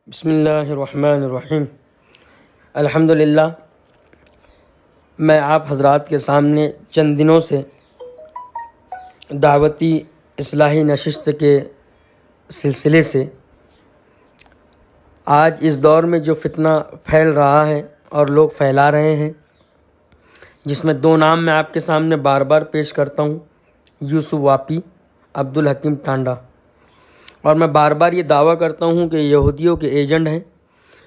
بسم اللہ الرحمن الرحیم۔ الحمدللہ، میں آپ حضرات کے سامنے چند دنوں سے دعوتی اصلاحی نشست کے سلسلے سے آج اس دور میں جو فتنہ پھیل رہا ہے اور لوگ پھیلا رہے ہیں، جس میں دو نام میں آپ کے سامنے بار بار پیش کرتا ہوں، یوسف واپی، عبدالحکیم ٹانڈا۔ اور میں بار بار یہ دعویٰ کرتا ہوں کہ یہودیوں کے ایجنٹ ہیں،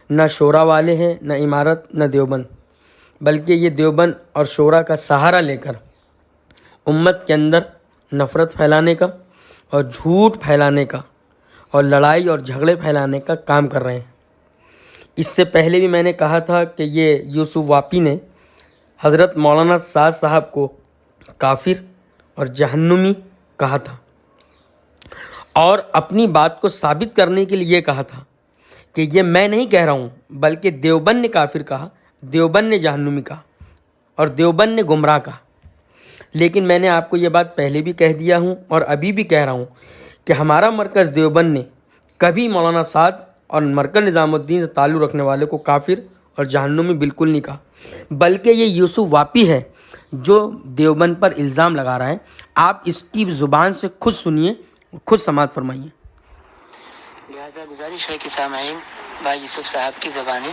نہ شورا والے ہیں، نہ امارت، نہ دیوبند، بلکہ یہ دیوبند اور شورا کا سہارا لے کر امت کے اندر نفرت پھیلانے کا اور جھوٹ پھیلانے کا اور لڑائی اور جھگڑے پھیلانے کا کام کر رہے ہیں۔ اس سے پہلے بھی میں نے کہا تھا کہ یہ یوسف واپی نے حضرت مولانا سعد صاحب کو کافر اور جہنمی کہا تھا، اور اپنی بات کو ثابت کرنے کے لیے یہ کہا تھا کہ یہ میں نہیں کہہ رہا ہوں، بلکہ دیوبند نے کافر کہا، دیوبند نے جہنمی کہا اور دیوبند نے گمراہ کہا۔ لیکن میں نے آپ کو یہ بات پہلے بھی کہہ دیا ہوں اور ابھی بھی کہہ رہا ہوں کہ ہمارا مرکز دیوبند نے کبھی مولانا سعد اور مرکز نظام الدین سے تعلق رکھنے والے کو کافر اور جہنمی بالکل نہیں کہا، بلکہ یہ یوسف واپی ہے جو دیوبند پر الزام لگا رہا ہے۔ آپ اس کی زبان سے خود سنیے، خود سماعت فرمائیے۔ لہٰذا گزارش ہے کہ سامعین بھائی یوسف صاحب کی زبانیں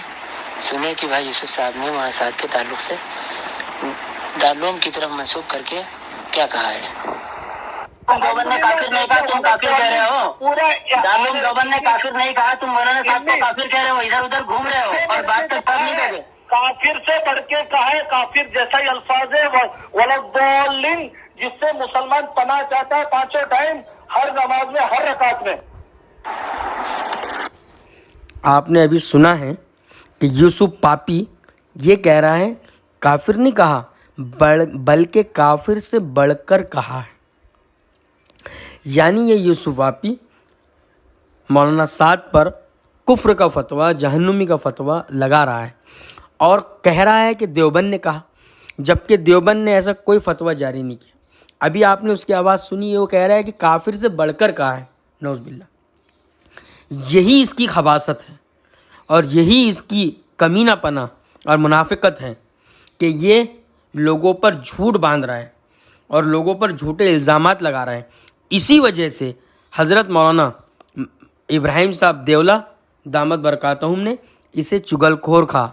سنیں کہ بھائی یوسف صاحب نے وہاں سعد کے تعلق سے دارالعلوم کی طرف منسوب کر کے کیا کہا ہے۔ دیوبند نے کافر نہیں کہا، تم کافر کہہ رہے ہو۔ دارالعلوم دیوبند نے کافر نہیں کہا، تم مولانا صاحب کو کافر کہہ رہے ہو، ادھر ادھر گھوم رہے ہو اور بات تک کر نہیں کرے۔ کافر سے بڑھ کے کہا ہے، کافر جیسا ہی الفاظ ہے، ولضالین، جس سے مسلمان پناہ چاہتا ہے پانچوں ٹائم، ہر نماز میں، ہر رکعت میں۔ آپ نے ابھی سنا ہے کہ یوسف پاپی یہ کہہ رہا ہے کافر نہیں کہا، بلکہ کافر سے بڑھ کر کہا ہے۔ یعنی یہ یوسف واپی مولانا سعد پر کفر کا فتویٰ، جہنمی کا فتویٰ لگا رہا ہے اور کہہ رہا ہے کہ دیوبند نے کہا، جبکہ دیوبند نے ایسا کوئی فتویٰ جاری نہیں کیا۔ ابھی آپ نے اس کی آواز سنی ہے، وہ کہہ رہا ہے کہ کافر سے بڑھ کر کہا ہے، نعوذ باللہ۔ یہی اس کی خباثت ہے اور یہی اس کی کمینہ پنا اور منافقت ہے کہ یہ لوگوں پر جھوٹ باندھ رہا ہے اور لوگوں پر جھوٹے الزامات لگا رہا ہے۔ اسی وجہ سے حضرت مولانا ابراہیم صاحب دیولہ دامت برکاتہم نے اسے چگل خور کہا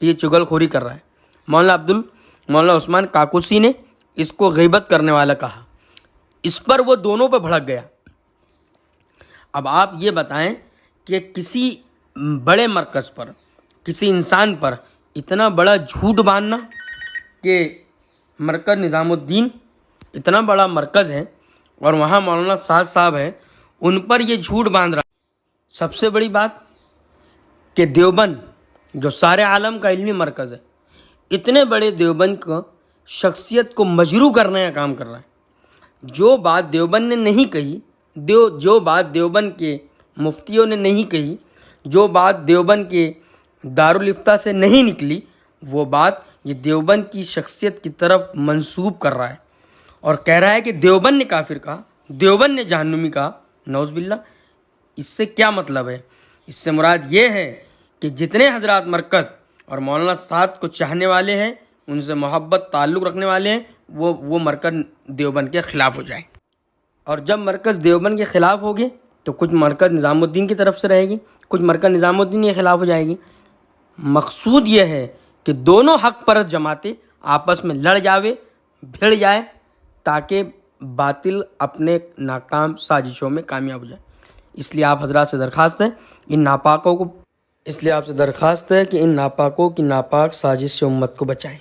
کہ یہ چگل خوری کر رہا ہے۔ مولانا عثمان کاکوسی نے اس کو غیبت کرنے والا کہا۔ اس پر وہ دونوں پہ بھڑک گیا۔ اب آپ یہ بتائیں کہ کسی بڑے مرکز پر، کسی انسان پر اتنا بڑا جھوٹ باندھنا، کہ مرکز نظام الدین اتنا بڑا مرکز ہے اور وہاں مولانا سعد صاحب ہیں، ان پر یہ جھوٹ باندھ رہا۔ سب سے بڑی بات کہ دیوبند جو سارے عالم کا علمی مرکز ہے، اتنے بڑے دیوبند کو شخصیت کو مجروح کرنے کا کام کر رہا ہے۔ جو بات دیوبند نے نہیں کہی، جو بات دیوبند کے مفتیوں نے نہیں کہی، جو بات دیوبند کے دارالافتاء سے نہیں نکلی، وہ بات یہ دیوبند کی شخصیت کی طرف منسوب کر رہا ہے اور کہہ رہا ہے کہ دیوبند نے کافر کہا، دیوبند نے جہنمی کہا، نعوذ باللہ۔ اس سے کیا مطلب ہے؟ اس سے مراد یہ ہے کہ جتنے حضرات مرکز اور مولانا سعد کو چاہنے والے ہیں، ان سے محبت تعلق رکھنے والے ہیں، وہ مرکز دیوبند کے خلاف ہو جائے۔ اور جب مرکز دیوبند کے خلاف ہوگے تو کچھ مرکز نظام الدین کی طرف سے رہے گی، کچھ مرکز نظام الدین کے خلاف ہو جائے گی۔ مقصود یہ ہے کہ دونوں حق پرست جماعتیں آپس میں لڑ جاوے، بھیڑ جائے، تاکہ باطل اپنے ناکام سازشوں میں کامیاب ہو جائے۔ اس لیے آپ حضرات سے درخواست ہے کہ ان ناپاکوں کی ناپاک سازش سے امت کو بچائیں۔